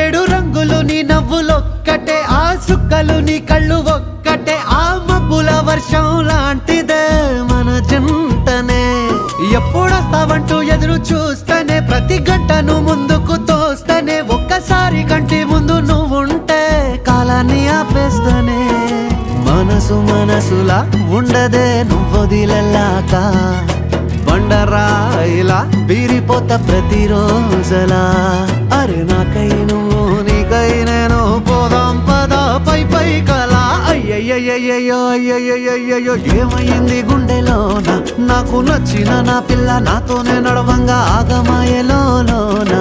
ఏడు రంగులు నీ నవ్వులొక్కటే, ఆ సుక్కలు నీ కళ్ళు ఒక్కటే, ఆ మబ్బుల వర్షం లాంటిదే మన జంటనే. ఎప్పుడొస్తావంటూ ఎదురు చూస్తేనే, ప్రతి గంటను ముందుకు తోస్తేనే, ఒక్కసారి కంటి ముందు నువ్వుంటే కాలాన్ని ఆపేస్తేనే. మనసు మనసులా ఉండదే నువ్వొదిలెళ్ళాక, బండరాయిలా బీరిపోత ప్రతిరోజలా. అరే నాకై నువ్వు నీకై నేను, పోదాం పదా పై పై కలా. అయ్యయ్యయ్యయ్యో అయ్యయ్యయ్యో ఏమైంది గుండెలోన, నాకు నచ్చిన నా పిల్ల నాతోనే నడవంగా ఆగమాయలోనా.